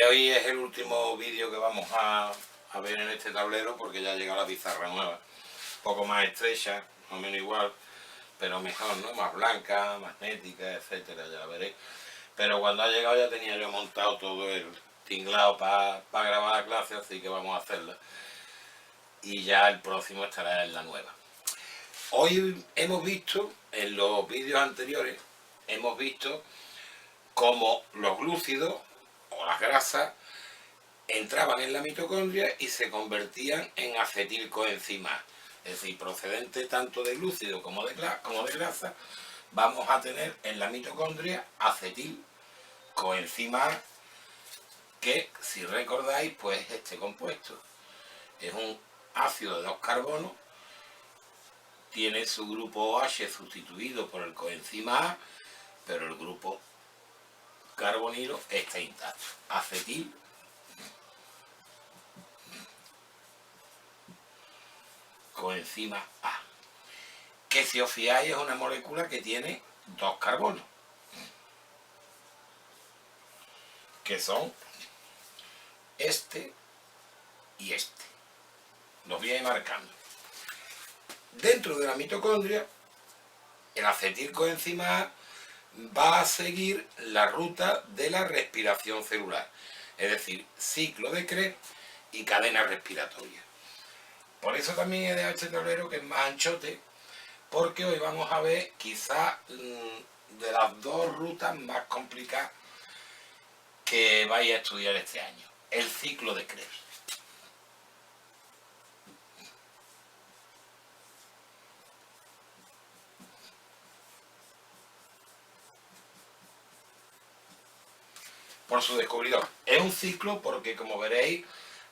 Hoy es el último vídeo que vamos a ver en este tablero, porque ya ha llegado la pizarra nueva, un poco más estrecha, más o menos igual, pero mejor, ¿no? Más blanca, magnética, etcétera, ya la veréis. Pero cuando ha llegado ya tenía yo montado todo el tinglado para grabar la clase, así que vamos a hacerla. Y ya el próximo estará en la nueva. Hoy hemos visto, en los vídeos anteriores, hemos visto cómo los glúcidos o las grasas entraban en la mitocondria y se convertían en acetilcoenzima, es decir, procedente tanto de glúcido como de grasa, vamos a tener en la mitocondria acetilcoenzima, que si recordáis, pues este compuesto es un ácido de 2 carbonos, tiene su grupo OH sustituido por el coenzima A, pero el grupo carbonilo está intacto, acetil coenzima A, que si os fijáis es una molécula que tiene 2 carbonos, que son este y este. Los voy a ir marcando. Dentro de la mitocondria, el acetilcoenzima A va a seguir la ruta de la respiración celular, es decir, ciclo de Krebs y cadena respiratoria. Por eso también he dejado este tablero que es más anchote, porque hoy vamos a ver quizás de las dos rutas más complicadas que vais a estudiar este año, el ciclo de Krebs. Por su descubridor. Es un ciclo porque, como veréis,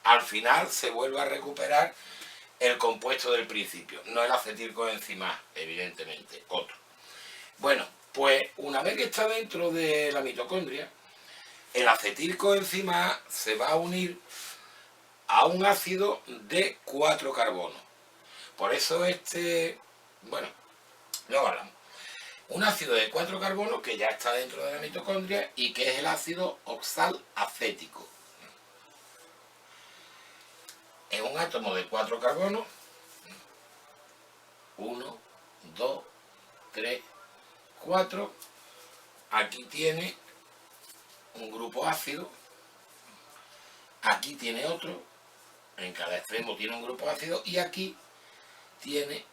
al final se vuelve a recuperar el compuesto del principio, no el acetilcoenzima A, evidentemente, otro. Bueno, pues una vez que está dentro de la mitocondria, el acetilcoenzima A se va a unir a un ácido de 4 carbonos. Por eso bueno, luego hablamos. Un ácido de 4 carbonos que ya está dentro de la mitocondria y que es el ácido oxalacético. Es un átomo de 4 carbonos, 1, 2, 3, 4. Aquí tiene un grupo ácido, aquí tiene otro, en cada extremo tiene un grupo ácido y aquí tiene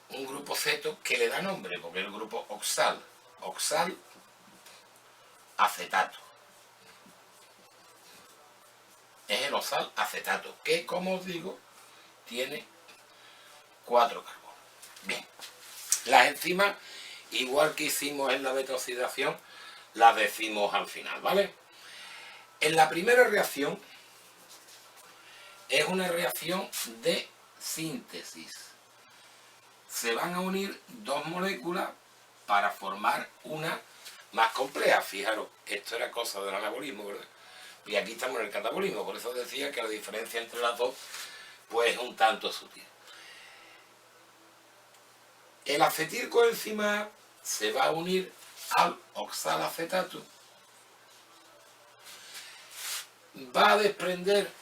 un grupo ceto que le da nombre, porque es el grupo oxalacetato. Es el oxalacetato, que, como os digo, tiene 4 carbonos. Bien, las enzimas, igual que hicimos en la beta-oxidación, las decimos al final, ¿vale? En la primera reacción es una reacción de síntesis. Se van a unir dos moléculas para formar una más compleja. Fijaros, esto era cosa del anabolismo, ¿verdad? Y aquí estamos en el catabolismo, por eso decía que la diferencia entre las dos pues es un tanto sutil. El acetilcoenzima A se va a unir al oxalacetato, va a desprender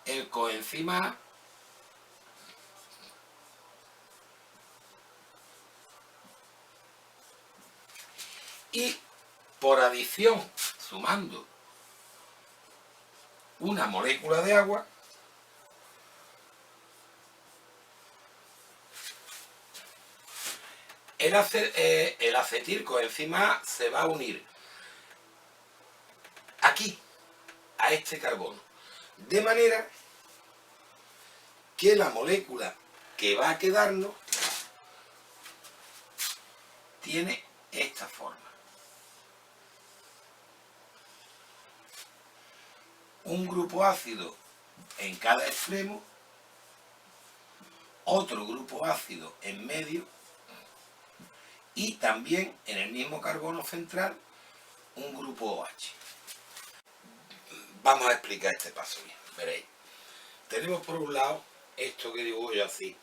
el coenzima A y por adición, sumando una molécula de agua, el acetilcoenzima A se va a unir aquí, a este carbono, de manera que la molécula que va a quedarnos tiene esta forma. Un grupo ácido en cada extremo, otro grupo ácido en medio y también en el mismo carbono central un grupo OH. Vamos a explicar este paso bien, veréis. Tenemos por un lado esto que digo yo así.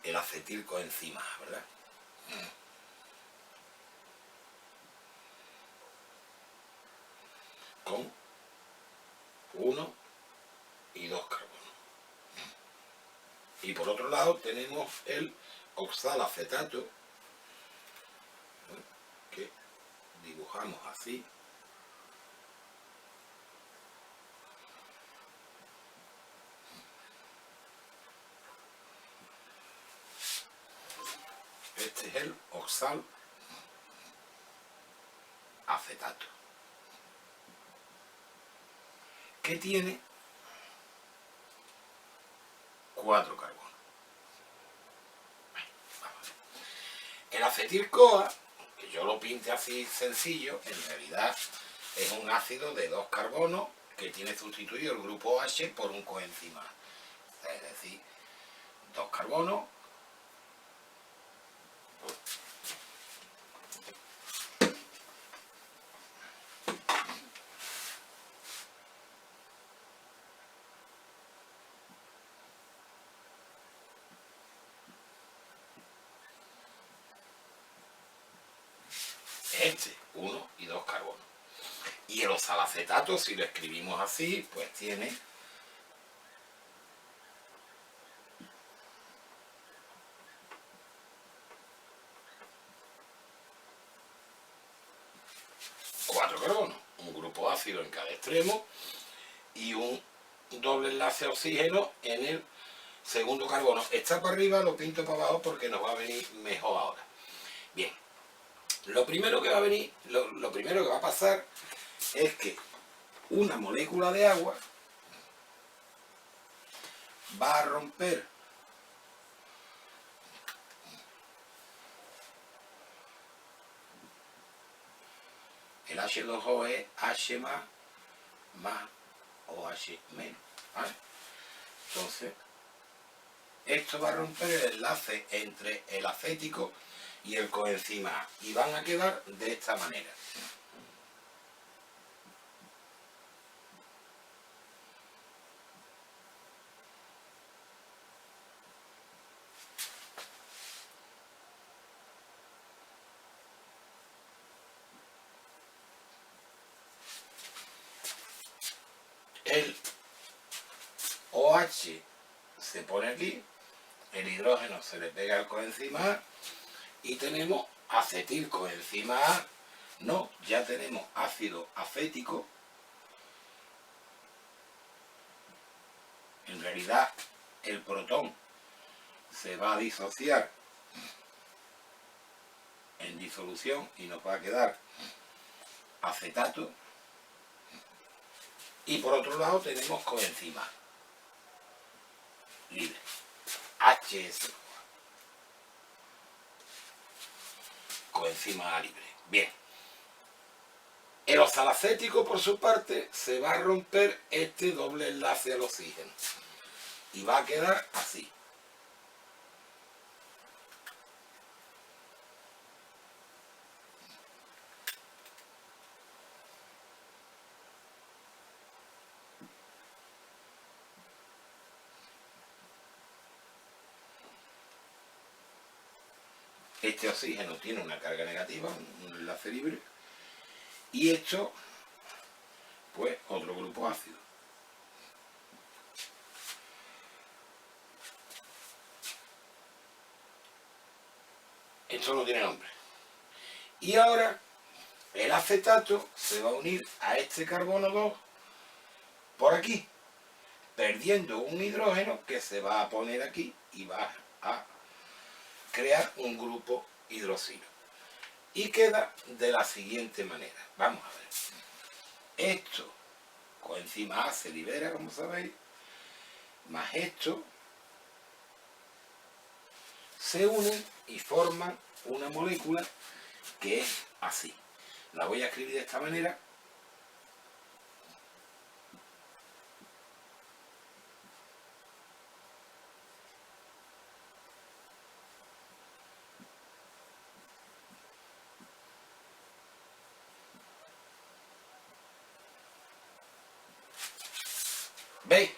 el acetilcoenzima A, ¿verdad? Con 1 y 2 carbonos. Y por otro lado tenemos el oxalacetato, que dibujamos así. Este es el oxalacetato, que tiene 4 carbonos. El acetil-CoA, que yo lo pinte así sencillo, en realidad es un ácido de 2 carbonos que tiene sustituido el grupo OH por un coenzima A. Es decir, 2 carbonos. Este, 1 y 2 carbonos. Y el oxalacetato, si lo escribimos así, pues tiene 4 carbonos, un grupo ácido en cada extremo y un doble enlace a oxígeno en el segundo carbono. Está para arriba, lo pinto para abajo porque nos va a venir mejor ahora. Bien, lo primero que va a venir, lo primero que va a pasar es que una molécula de agua va a romper el H2O es H más OH menos, ¿vale? Entonces, esto va a romper el enlace entre el acético y el coenzima A y van a quedar de esta manera. El OH se pone aquí, el hidrógeno se le pega al coenzima A y tenemos acetilcoenzima A. No, ya tenemos ácido acético. En realidad el protón se va a disociar en disolución y nos va a quedar acetato. Y por otro lado tenemos coenzima libre, HS, coenzima A libre. Bien, el oxalacético por su parte se va a romper este doble enlace al oxígeno y va a quedar así. Este oxígeno tiene una carga negativa, un enlace libre, y esto, pues, otro grupo ácido. Esto no tiene nombre. Y ahora el acetato se va a unir a este carbono 2 por aquí, perdiendo un hidrógeno que se va a poner aquí y va a crear un grupo hidroxilo. Y queda de la siguiente manera. Vamos a ver. Esto, coenzima A se libera, como sabéis, más esto, se unen y forman una molécula que es así. La voy a escribir de esta manera. ¿Veis?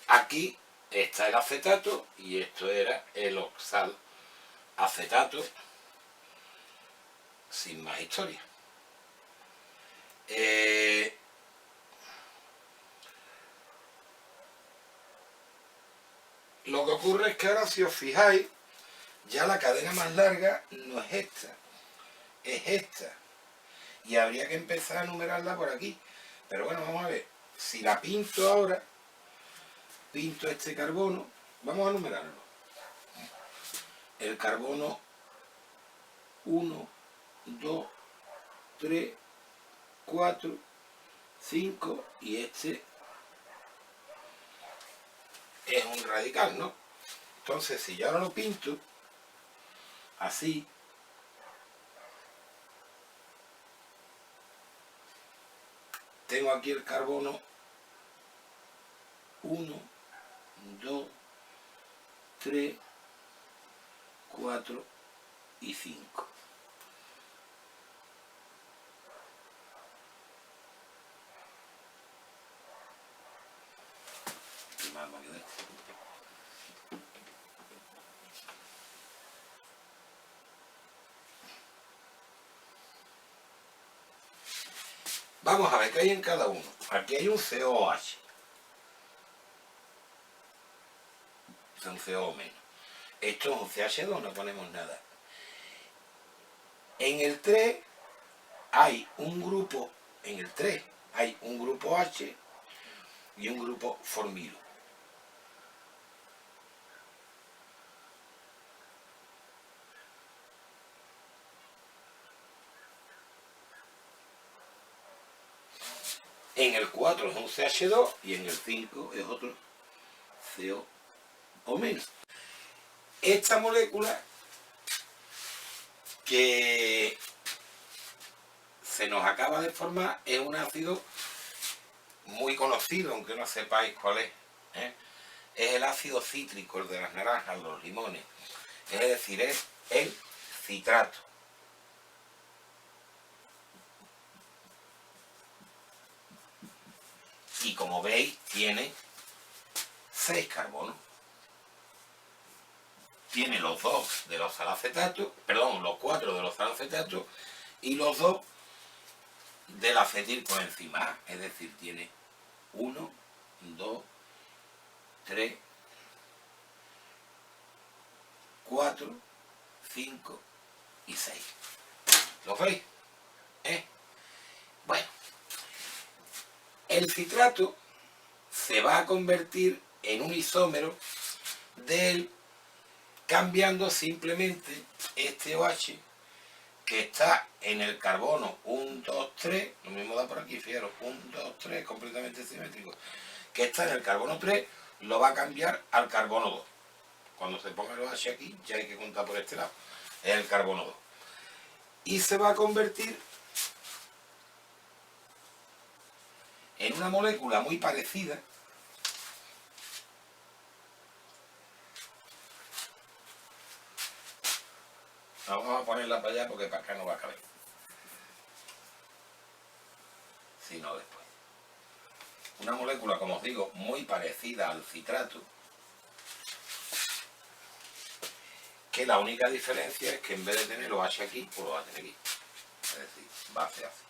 Aquí Está el acetato y esto era el oxalacetato, sin más historia. Lo que ocurre es que ahora, si os fijáis, ya la cadena más larga no es esta, es esta. Y habría que empezar a numerarla por aquí. Pero bueno, vamos a ver. Si la pinto ahora, pinto este carbono, vamos a numerarlo. El carbono 1, 2, 3, 4, 5 y este es un radical, ¿no? Entonces, si yo ahora lo pinto así, tengo aquí el carbono 1, 2, 3, 4 y 5. Qué mal me quedé. Vamos a ver qué hay en cada uno. Aquí hay un COH. Es un CO menos. Esto es un CH2, no ponemos nada. En el 3 hay un grupo, en el 3 hay un grupo H y un grupo formilo. En el 4 es un CH2 y en el 5 es otro CO o menos. Esta molécula que se nos acaba de formar es un ácido muy conocido, aunque no sepáis cuál es. Es el ácido cítrico, el de las naranjas, los limones. Es decir, es el citrato. Y como veis, tiene 6 carbonos. Tiene los 2 de los oxalacetatos, perdón, los 4 de los oxalacetatos y los 2 del acetilcoenzima A. Es decir, tiene 1, 2, 3, 4, 5 y 6. ¿Lo veis? Bueno, el citrato se va a convertir en un isómero del cambiando simplemente este OH que está en el carbono 1, 2, 3, lo mismo da por aquí, fijaros, 1, 2, 3, completamente simétrico, que está en el carbono 3, lo va a cambiar al carbono 2. Cuando se ponga el OH aquí, ya hay que contar por este lado, es el carbono 2. Y se va a convertir en una molécula muy parecida vamos a ponerla para allá porque para acá no va a caber, sino después. Una molécula, como os digo, muy parecida al citrato, que la única diferencia es que en vez de tener OH aquí, pues lo va a tener aquí. Es decir, va a ser así.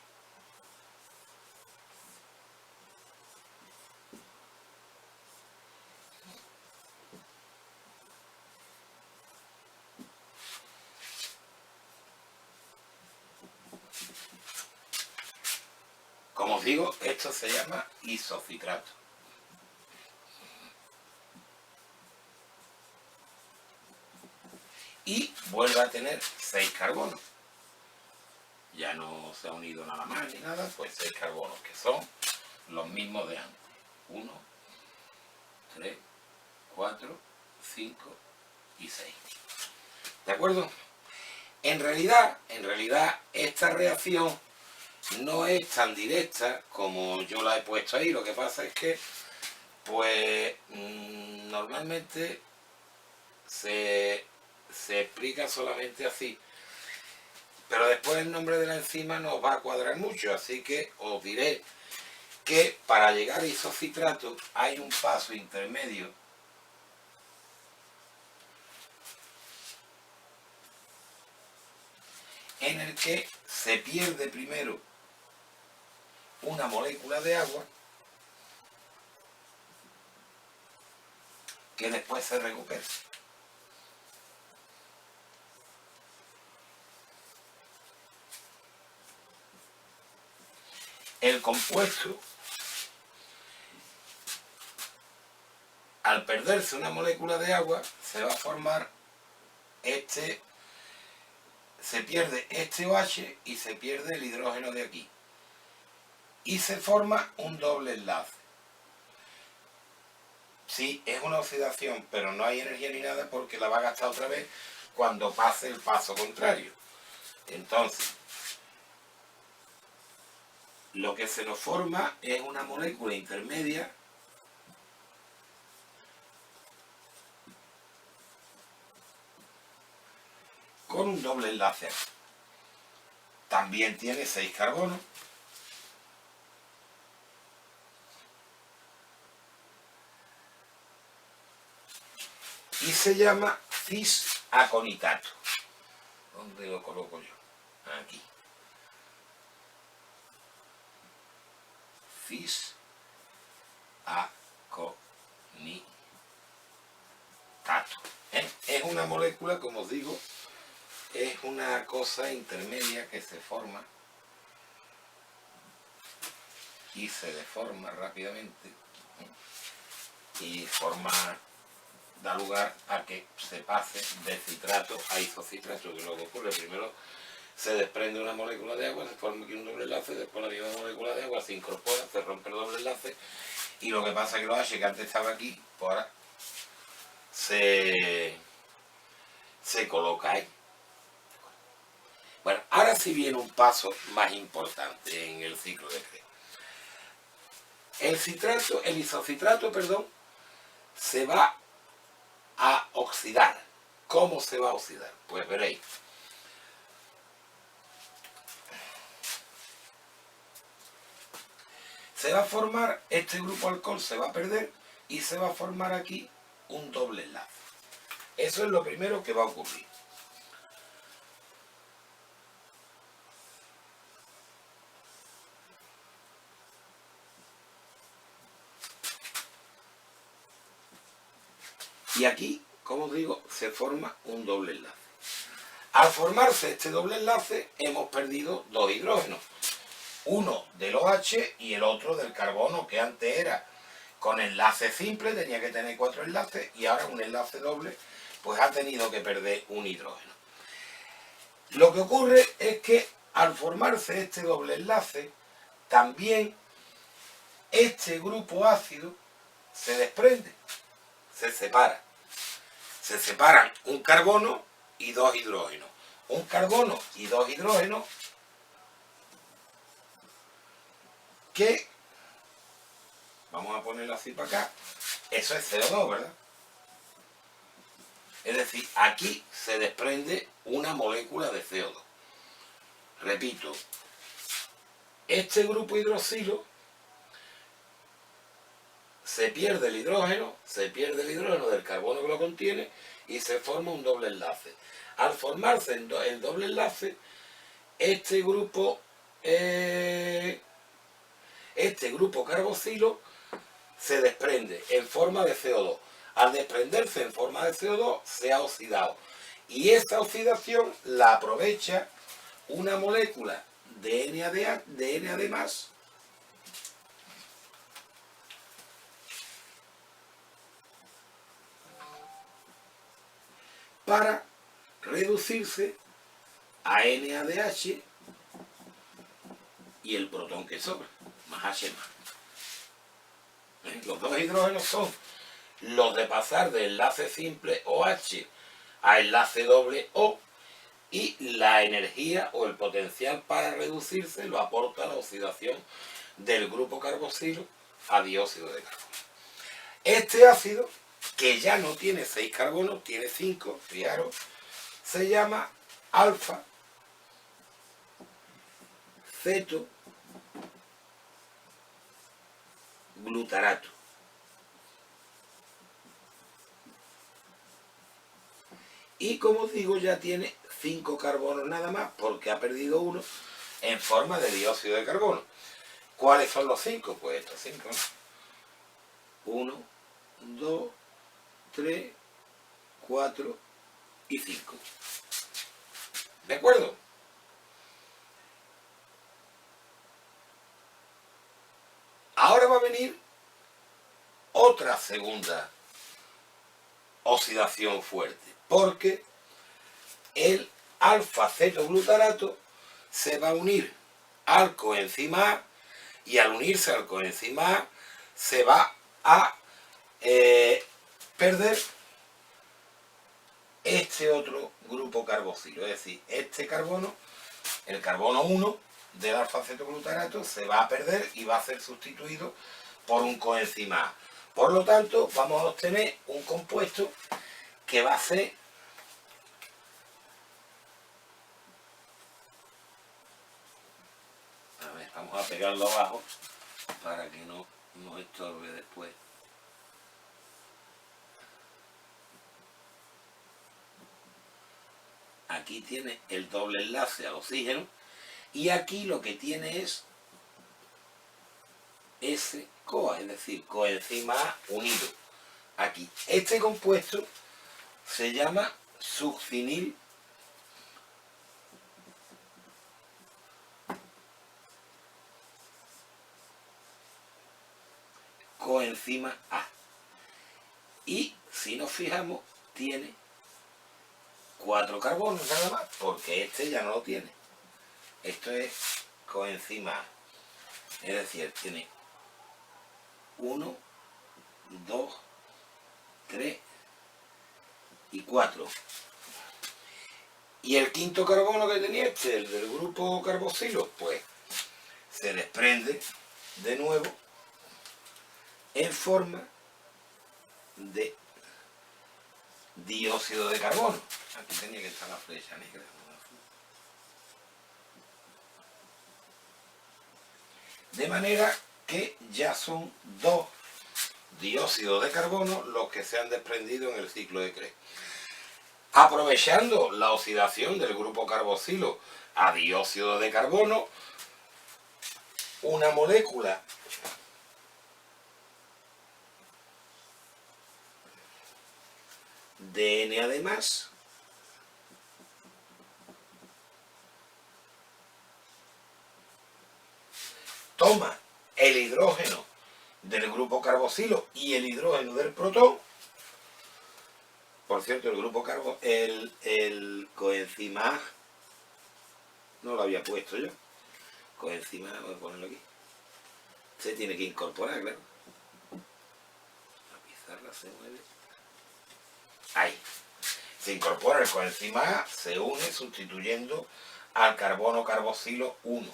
Como os digo, esto se llama isocitrato. Y vuelve a tener 6 carbonos. Ya no se ha unido nada más ni nada, pues 6 carbonos, que son los mismos de antes. 1, 3, 4, 5 y 6. ¿De acuerdo? En realidad, esta reacción no es tan directa como yo la he puesto ahí. Lo que pasa es que, pues, normalmente se explica solamente así. Pero después el nombre de la enzima nos va a cuadrar mucho, así que os diré que para llegar a isocitrato hay un paso intermedio en el que se pierde primero una molécula de agua que después se recupera. El compuesto, al perderse una molécula de agua, se va a formar se pierde este OH y se pierde el hidrógeno de aquí. Y se forma un doble enlace. Sí, es una oxidación, pero no hay energía ni nada porque la va a gastar otra vez cuando pase el paso contrario. Entonces, lo que se nos forma es una molécula intermedia con un doble enlace. También tiene 6 carbonos. Y se llama cis-aconitato. ¿Dónde lo coloco yo? Aquí. Cis-aconitato. Es una molécula, como os digo, es una cosa intermedia que se forma y se deforma rápidamente y da lugar a que se pase de citrato a isocitrato, que lo que ocurre primero se desprende una molécula de agua, se forma aquí un doble enlace, después la misma molécula de agua se incorpora, se rompe el doble enlace y lo que pasa es que los H que antes estaba aquí, pues ahora se coloca ahí. Bueno, ahora sí viene un paso más importante en el ciclo de Krebs. El isocitrato, se va a oxidar. ¿Cómo se va a oxidar? Pues veréis. Se va a formar, este grupo alcohol se va a perder y se va a formar aquí un doble enlace. Eso es lo primero que va a ocurrir. Y aquí, como os digo, se forma un doble enlace. Al formarse este doble enlace, hemos perdido 2 hidrógenos. Uno del OH y el otro del carbono, que antes era con enlace simple, tenía que tener 4 enlaces, y ahora un enlace doble, pues ha tenido que perder un hidrógeno. Lo que ocurre es que al formarse este doble enlace, también este grupo ácido se desprende, se separa. Se separan un carbono y 2 hidrógenos. Un carbono y 2 hidrógenos que, vamos a ponerlo así para acá, eso es CO2, ¿verdad? Es decir, aquí se desprende una molécula de CO2. Repito, este grupo hidroxilo se pierde el hidrógeno del carbono que lo contiene y se forma un doble enlace. Al formarse el doble enlace, este grupo carboxilo se desprende en forma de CO2. Al desprenderse en forma de CO2 se ha oxidado. Y esta oxidación la aprovecha una molécula de NAD+, para reducirse a NADH y el protón que sobra, más H+. Los 2 hidrógenos son los de pasar de enlace simple OH a enlace doble O, y la energía o el potencial para reducirse lo aporta la oxidación del grupo carboxilo a dióxido de carbono. Este ácido, que ya no tiene 6 carbonos, tiene 5, fijaros, se llama alfa ceto glutarato. Y como os digo, ya tiene 5 carbonos nada más, porque ha perdido uno, en forma de dióxido de carbono. ¿Cuáles son los 5? Pues estos 5, ¿no? 1, 2, 3, 4 y 5. ¿De acuerdo? Ahora va a venir otra segunda oxidación fuerte, porque el alfa-cetoglutarato se va a unir al coenzima A, y al unirse al coenzima A se va a perder este otro grupo carboxilo, es decir, este carbono, el carbono 1 del alfa-cetoglutarato se va a perder y va a ser sustituido por un coenzima A. Por lo tanto, vamos a obtener un compuesto que va a ser vamos a pegarlo abajo para que no nos estorbe después. Aquí tiene el doble enlace al oxígeno y aquí lo que tiene es ese-CoA, es decir, coenzima A unido. Aquí, este compuesto se llama succinil coenzima A. Y si nos fijamos, tiene 4 carbonos nada más, porque este ya no lo tiene. Esto es coenzima A. Es decir, tiene 1, 2, 3 y 4. Y el quinto carbono que tenía este, el del grupo carboxilo, pues se desprende de nuevo en forma de dióxido de carbono. Aquí tenía que estar la flecha negra. De manera que ya son 2 dióxidos de carbono los que se han desprendido en el ciclo de Krebs. Aprovechando la oxidación del grupo carboxilo a dióxido de carbono, una molécula de Na+, toma el hidrógeno del grupo carboxilo y el hidrógeno del protón. Por cierto, el grupo el coenzima A no lo había puesto yo. Coenzima A, voy a ponerlo aquí. Se tiene que incorporar, claro. La pizarra se mueve. Ahí. Se incorpora el coenzima A, se une sustituyendo al carbono carboxilo 1.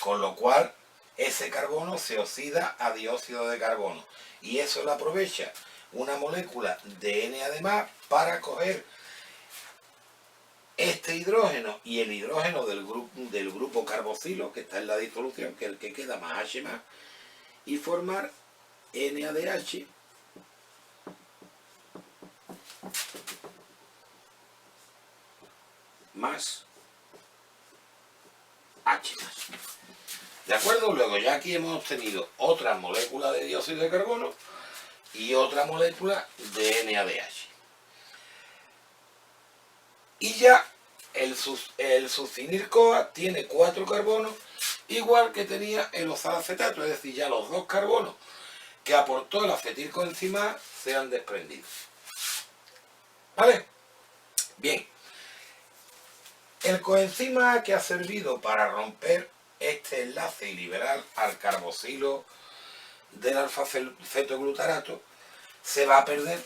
Con lo cual, ese carbono se oxida a dióxido de carbono. Y eso lo aprovecha una molécula de Na+ para coger este hidrógeno y el hidrógeno del grupo carboxilo, que está en la disolución, que es el que queda más H+, y formar NADH más H+. ¿De acuerdo? Luego ya aquí hemos obtenido otra molécula de dióxido de carbono y otra molécula de NADH. Y ya el succinil-CoA tiene 4 carbonos, igual que tenía el oxalacetato, es decir, ya los 2 carbonos que aportó el acetilcoenzima A se han desprendido. ¿Vale? Bien. El coenzima A que ha servido para romper este enlace y liberar al carboxilo del alfa-cetoglutarato se va a perder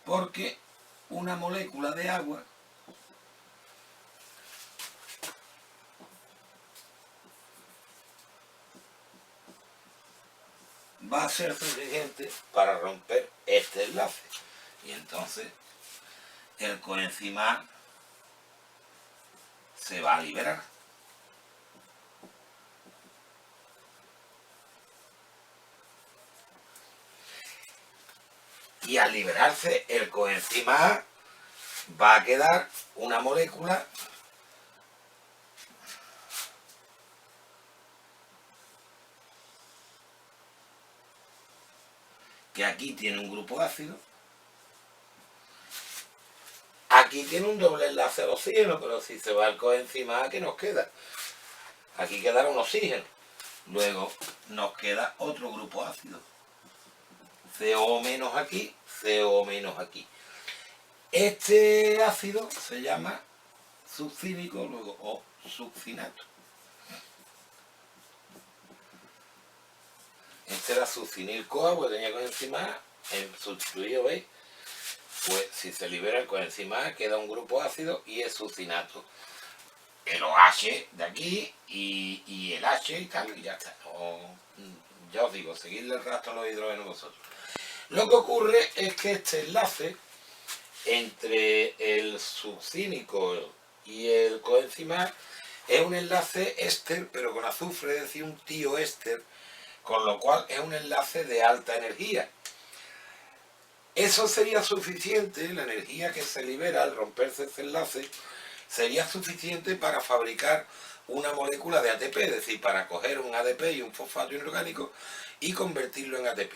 porque una molécula de agua va a ser suficiente para romper este enlace y entonces el coenzima A se va a liberar. Y al liberarse el coenzima A va a quedar una molécula que aquí tiene un grupo ácido, aquí tiene un doble enlace al oxígeno, pero si se va el coenzima A, ¿qué nos queda? Aquí quedará un oxígeno. Luego nos queda otro grupo ácido. CO menos aquí, CO menos aquí. Este ácido se llama succínico, luego o succinato. Este era succinil-CoA, porque tenía coenzima A, sustituido, ¿veis? Pues si se libera el coenzima A, queda un grupo ácido y es succinato. El OH de aquí y el H y tal, y ya está. Ya os digo, seguidle el rastro a los hidrógenos vosotros. Lo que ocurre es que este enlace entre el succínico y el coenzima A es un enlace éster, pero con azufre, es decir, un tioéster, con lo cual es un enlace de alta energía. Eso sería suficiente, la energía que se libera al romperse ese enlace, sería suficiente para fabricar una molécula de ATP, es decir, para coger un ADP y un fosfato inorgánico y convertirlo en ATP.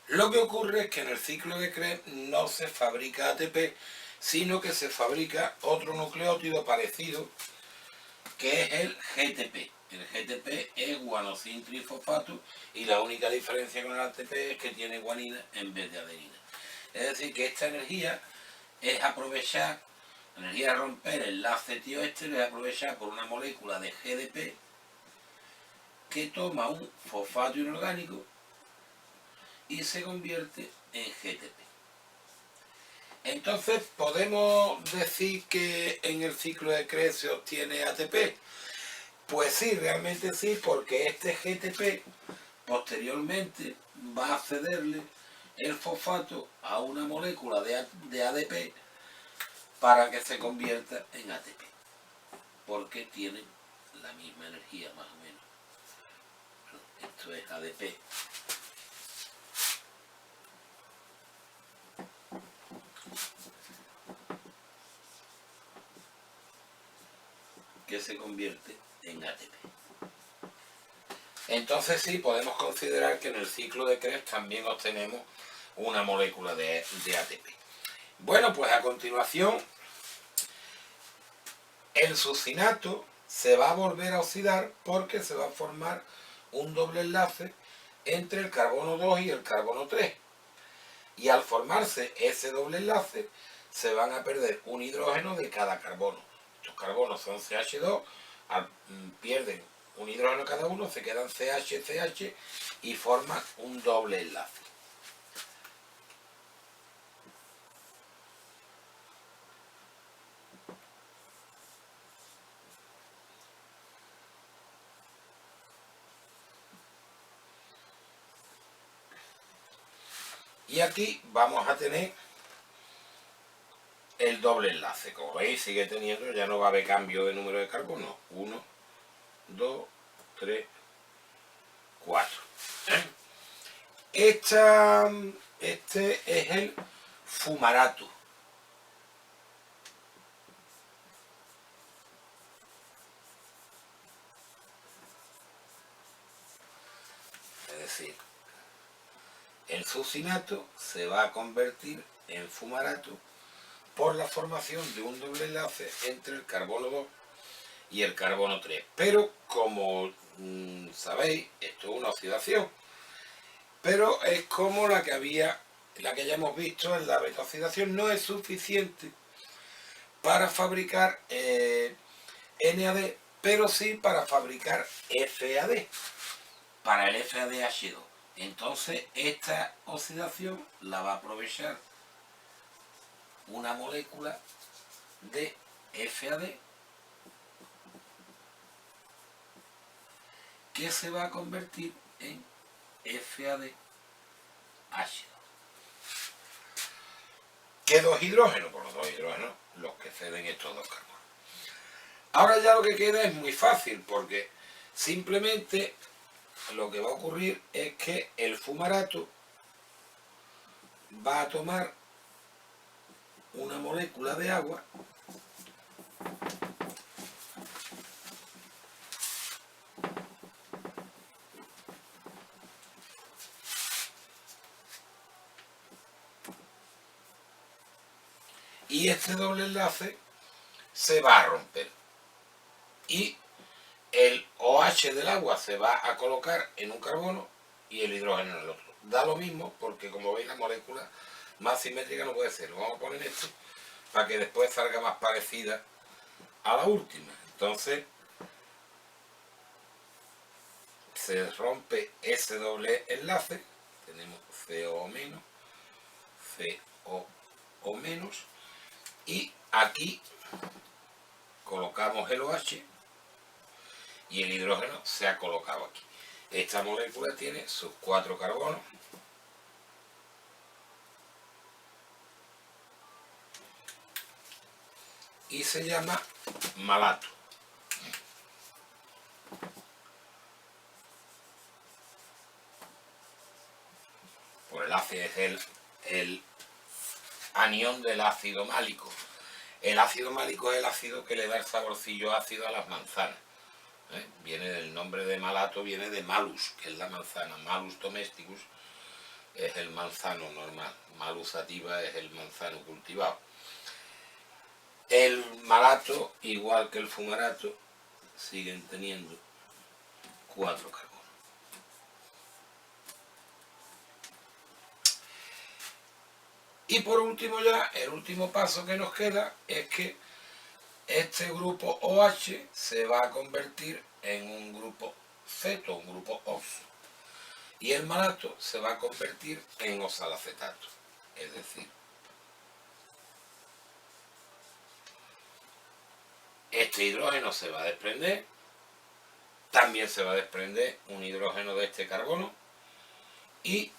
Lo que ocurre es que en el ciclo de Krebs no se fabrica ATP, sino que se fabrica otro nucleótido parecido, que es el GTP. El GTP es guanosin trifosfato y la única diferencia con el ATP es que tiene guanina en vez de adenina. Es decir, que esta energía es aprovechar, la energía de romper el enlace tioéster es aprovechar por una molécula de GDP que toma un fosfato inorgánico y se convierte en GTP. Entonces, ¿podemos decir que en el ciclo de Krebs se obtiene ATP? Pues sí, realmente sí, porque este GTP posteriormente va a cederle el fosfato a una molécula de ADP para que se convierta en ATP, porque tienen la misma energía más o menos. Esto es ADP. Que se convierte en ATP. Entonces sí, podemos considerar que en el ciclo de Krebs también obtenemos una molécula de ATP. Bueno, pues a continuación, el succinato se va a volver a oxidar porque se va a formar un doble enlace entre el carbono 2 y el carbono 3. Y al formarse ese doble enlace, se van a perder un hidrógeno de cada carbono. Estos carbonos son CH2, pierden un hidrógeno cada uno, se quedan CH, CH y forman un doble enlace. Y aquí vamos a tener el doble enlace. Como veis, sigue teniendo, ya no va a haber cambio de número de carbono. 1, 2, 3, 4. Este es el fumarato. Es decir, el succinato se va a convertir en fumarato por la formación de un doble enlace entre el carbono 2 y el carbono 3. Pero como sabéis, esto es una oxidación. Pero es como la que ya hemos visto en la beta oxidación, no es suficiente para fabricar NAD, pero sí para fabricar FAD, para el FADH2. Entonces esta oxidación la va a aprovechar una molécula de FAD que se va a convertir en FADH2. ¿Qué dos hidrógenos? Por los dos hidrógenos los que ceden estos dos carbonos. Ahora ya lo que queda es muy fácil, porque simplemente lo que va a ocurrir es que el fumarato va a tomar una molécula de agua y este doble enlace se va a romper y el OH del agua se va a colocar en un carbono y el hidrógeno en el otro. Da lo mismo porque, como veis, la molécula más simétrica no puede ser. Lo vamos a poner esto para que después salga más parecida a la última. Entonces se rompe ese doble enlace, tenemos CO menos, CO menos, y aquí colocamos el OH y el hidrógeno se ha colocado aquí. Esta molécula tiene sus 4 carbonos y se llama malato. Por el ácido es el anión del ácido málico. El ácido málico es el ácido que le da el saborcillo ácido a las manzanas. Viene del nombre de malato, viene de malus, que es la manzana. Malus domesticus es el manzano normal. Malus sativa es el manzano cultivado. El malato, igual que el fumarato, siguen teniendo 4 carbonos. Y por último ya, el último paso que nos queda es que este grupo OH se va a convertir en un grupo ceto, un grupo OS. Y el malato se va a convertir en oxalacetato. Es decir, este hidrógeno se va a desprender, también se va a desprender un hidrógeno de este carbono y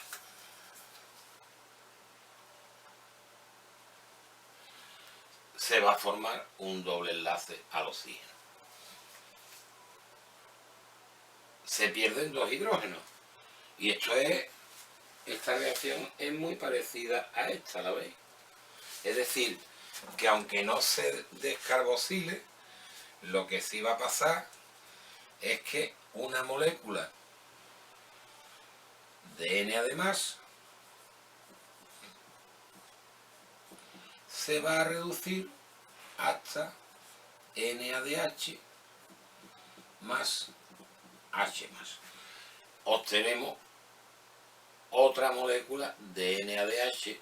se va a formar un doble enlace al oxígeno. Se pierden 2 hidrógenos y esta reacción es muy parecida a esta, ¿la veis? Es decir, que aunque no se descarboxile, lo que sí va a pasar es que una molécula de Na+, se va a reducir hasta NADH más H+. Obtenemos otra molécula de NADH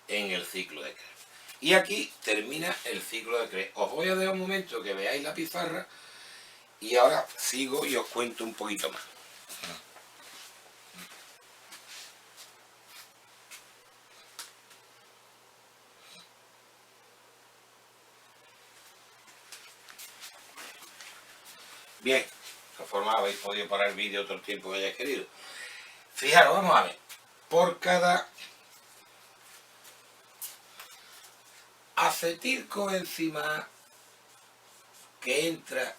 en el ciclo de Krebs. Y aquí termina el ciclo de Krebs. Os voy a dejar un momento que veáis la pizarra y ahora sigo y os cuento un poquito más. Bien, de esta forma habéis podido parar el vídeo todo el tiempo que hayáis querido. Fijaros, vamos a ver. Por cada acetilcoenzima A que entra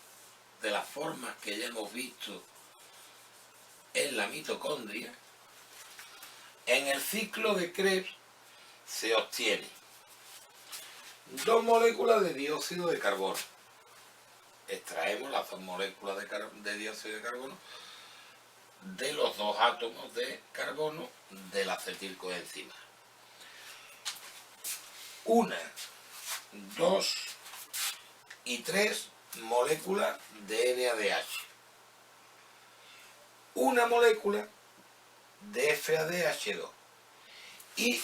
de las formas que ya hemos visto en la mitocondria, en el ciclo de Krebs se obtiene 2 moléculas de dióxido de carbono. Extraemos las 2 moléculas de dióxido de carbono de los 2 átomos de carbono del acetilcoenzima. 1, 2 y 3 moléculas de NADH. Una molécula de FADH2 y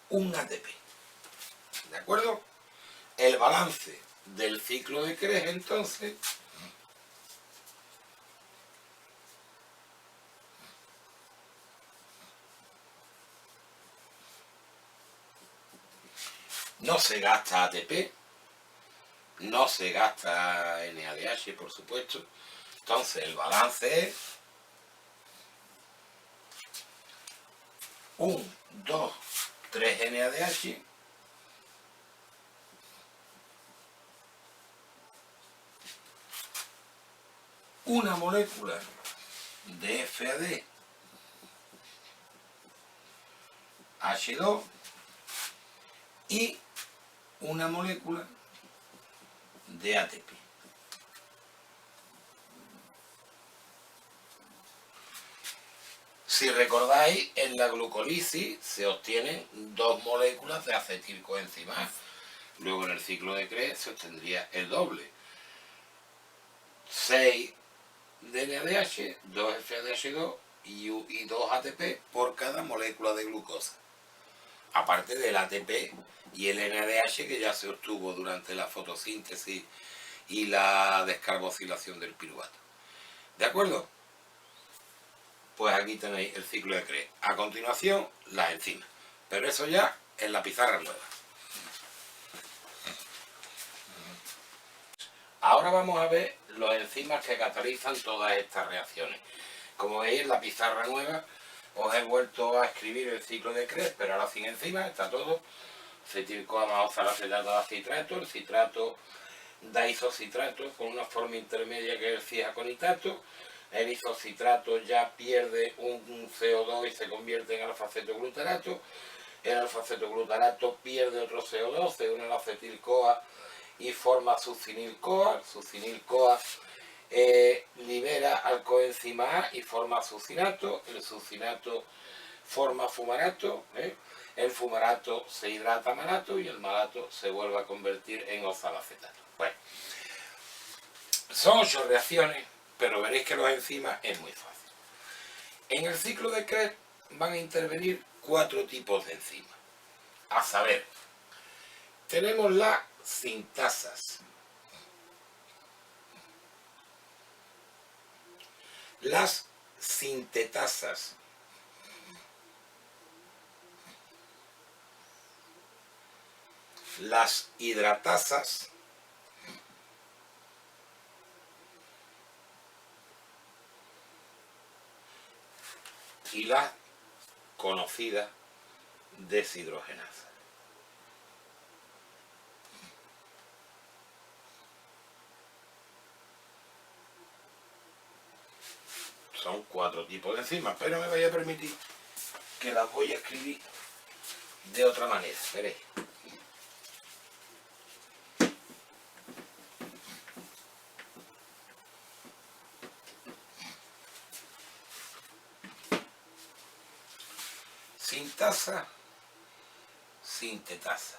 un ATP. ¿De acuerdo? El balance del ciclo de Krebs, entonces, no se gasta ATP, no se gasta NADH, por supuesto. Entonces el balance es 1, 2, 3 NADH una molécula de FAD H2 y una molécula de ATP. Si recordáis, en la glucólisis se obtienen 2 moléculas de acetilcoenzima A. Luego en el ciclo de Krebs se obtendría el doble. 6 de NADH, 2 FADH2 y 2 ATP por cada molécula de glucosa. Aparte del ATP y el NADH que ya se obtuvo durante la fotosíntesis y la descarboxilación del piruvato. ¿De acuerdo? Pues aquí tenéis el ciclo de Krebs. A continuación, las enzimas. Pero eso ya en la pizarra nueva. Ahora vamos a ver los enzimas que catalizan todas estas reacciones. Como veis en la pizarra nueva, os he vuelto a escribir el ciclo de Krebs, pero ahora sin enzimas, está todo. Acetil-CoA más oxalacetato de citrato, el citrato da isocitrato con una forma intermedia que es el ciaconitato. El isocitrato ya pierde un CO2 y se convierte en alfa-acetoglutarato. El alfa-acetoglutarato pierde otro CO2, se une al acetil-CoA y forma succinil-CoA. El succinil-CoA libera al coenzima A y forma succinato. El succinato forma fumarato. El fumarato se hidrata a malato y el malato se vuelve a convertir en oxalacetato. Bueno, son 8 reacciones, pero veréis que los enzimas es muy fácil. En el ciclo de Krebs van a intervenir 4 tipos de enzimas. A saber, tenemos las sintasas, las sintetasas, las hidratasas, y la conocida deshidrogenasa. Son 4 tipos de enzimas, pero me voy a permitir que las voy a escribir de otra manera. Veréis. Sintasa, sintetasa.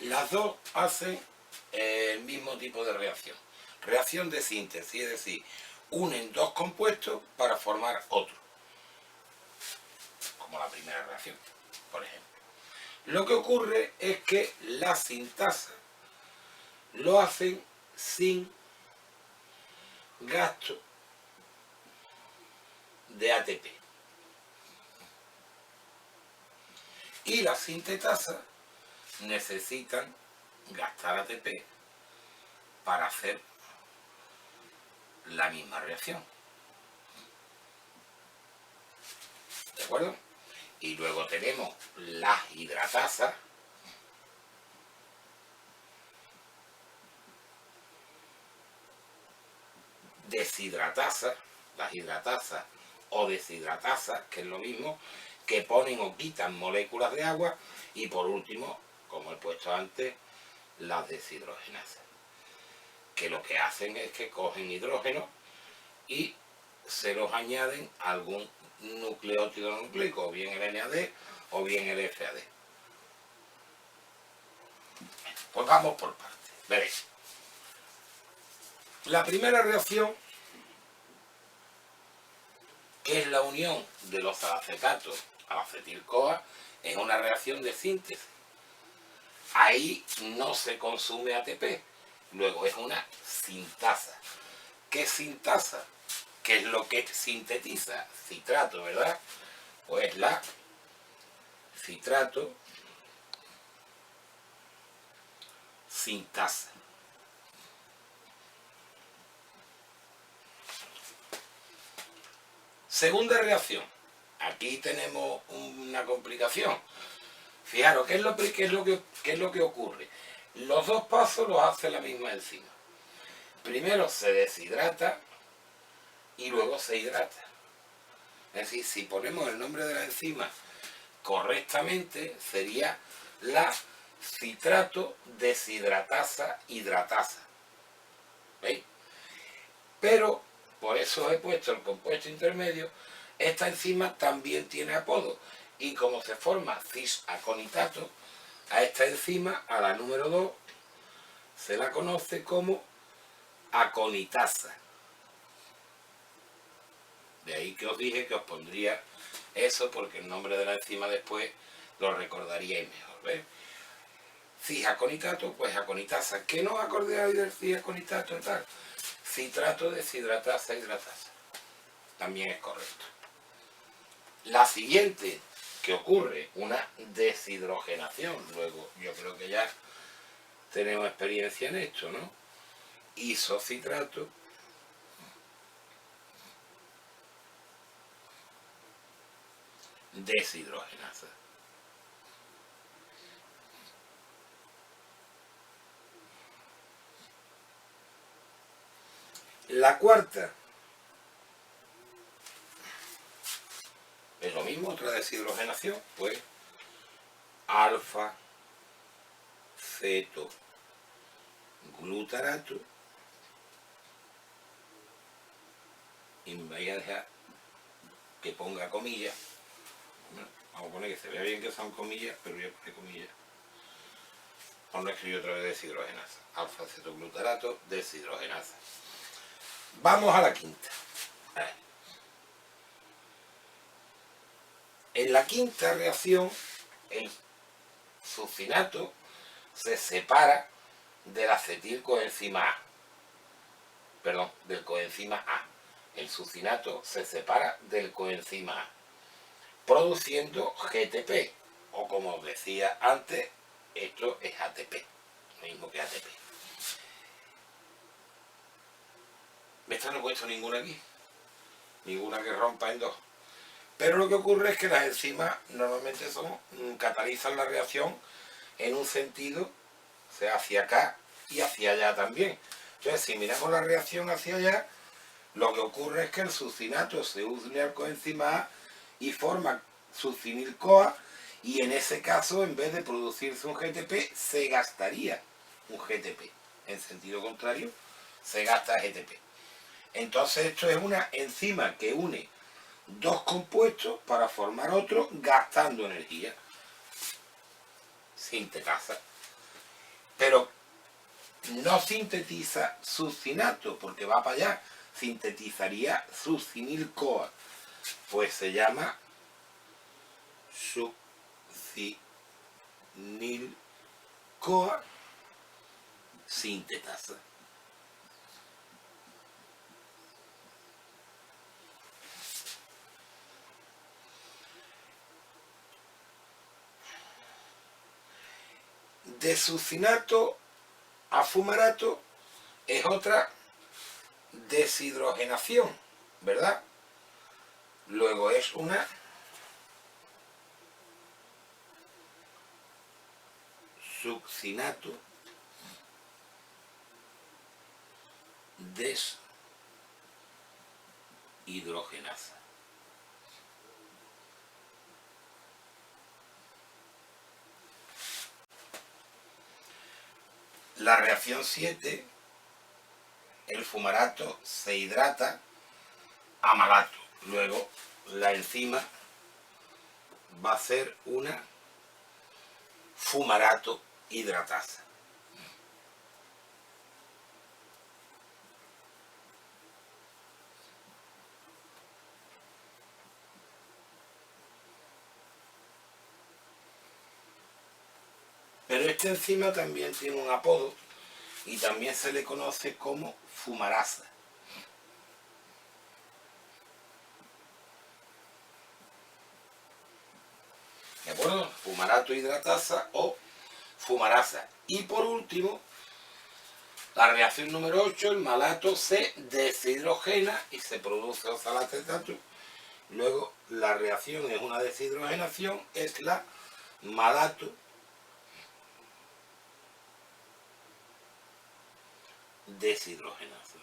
Las dos hacen el mismo tipo de reacción. Reacción de síntesis, es decir, unen 2 compuestos para formar otro. Como la primera reacción, por ejemplo. Lo que ocurre es que la sintasa lo hacen sin gasto de ATP. Y las sintetasas necesitan gastar ATP para hacer la misma reacción. ¿De acuerdo? Y luego tenemos las hidratasas, deshidratasas, las hidratasas o deshidratasas, que es lo mismo, que ponen o quitan moléculas de agua, y por último, como he puesto antes, las deshidrogenasas, que lo que hacen es que cogen hidrógeno y se los añaden a algún nucleótido nucleico, o bien el NAD o bien el FAD. Pues vamos por partes, veréis. La primera reacción, que es la unión de los acetatos al acetil-CoA, es una reacción de síntesis. Ahí no se consume ATP, luego es una sintasa. ¿Qué sintasa? ¿Qué es lo que sintetiza? Citrato, ¿verdad? Pues la citrato sintasa. Segunda reacción. Aquí tenemos una complicación. Fijaros, ¿qué es lo que ocurre? Los 2 pasos los hace la misma enzima. Primero se deshidrata y luego se hidrata. Es decir, si ponemos el nombre de la enzima correctamente, sería la citrato deshidratasa hidratasa. ¿Veis? Pero, por eso he puesto el compuesto intermedio, esta enzima también tiene apodo. Y como se forma cis-aconitato, a esta enzima, a la número 2, se la conoce como aconitasa. De ahí que os dije que os pondría eso, porque el nombre de la enzima después lo recordaríais mejor. ¿Ves? Cis-aconitato, pues aconitasa. ¿Qué no acordáis del cis-aconitato y tal? Citrato deshidratasa hidratasa. También es correcto. La siguiente que ocurre, una deshidrogenación. Luego, yo creo que ya tenemos experiencia en esto, ¿no? Isocitrato deshidrogenasa. La cuarta es lo mismo, otra deshidrogenación, pues alfa ceto glutarato, y me voy a dejar que ponga comillas. Vamos a poner que se vea bien que son comillas, pero voy a poner comillas. Vamos a escribir otra vez deshidrogenasa. Alfa cetoglutarato deshidrogenasa. Vamos a la quinta. En la quinta reacción, el succinato se separa del acetilcoenzima A. Perdón, del coenzima A. El succinato se separa del coenzima A, produciendo GTP, o como os decía antes, esto es ATP, lo mismo que ATP. Esta no he puesto ninguna aquí, ninguna que rompa en dos. Pero lo que ocurre es que las enzimas normalmente catalizan la reacción en un sentido, o sea, hacia acá y hacia allá también. Entonces, si miramos la reacción hacia allá, lo que ocurre es que el succinato se une al coenzima A y forma succinil-CoA, y en ese caso, en vez de producirse un GTP, se gastaría un GTP. En sentido contrario, se gasta GTP. Entonces, esto es una enzima que une dos compuestos para formar otro gastando energía. Sintetasa. Pero no sintetiza succinato porque va para allá. Sintetizaría succinil-CoA. Pues se llama succinil-CoA sintetasa. De succinato a fumarato es otra deshidrogenación, ¿verdad? Luego es una succinato deshidrogenasa. La reacción 7, el fumarato se hidrata a malato. Luego la enzima va a ser una fumarato hidratasa. Pero esta enzima también tiene un apodo y también se le conoce como fumarasa. ¿De acuerdo? Fumarato hidratasa o fumarasa. Y por último, la reacción número 8, el malato se deshidrogena y se produce oxalacetato. Luego la reacción es una deshidrogenación, es la malato deshidrogenasa.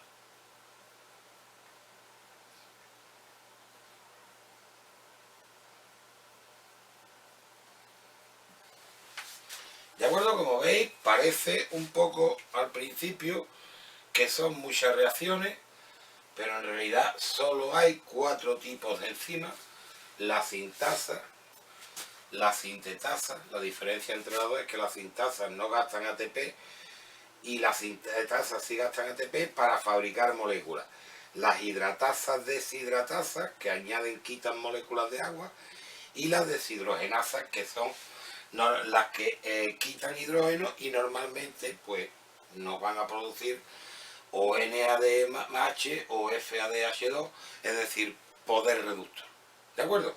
parece un poco al principio que son muchas reacciones, pero en realidad solo hay 4 tipos de enzimas: la sintasa, la sintetasa. La diferencia entre las dos es que las sintasas no gastan ATP y las sintetasas sí gastan ATP para fabricar moléculas. Las hidratasas, deshidratasas, que añaden, quitan moléculas de agua, y las deshidrogenasas, que son las que quitan hidrógeno y normalmente pues nos van a producir o NADH o FADH2, es decir, poder reductor. ¿De acuerdo?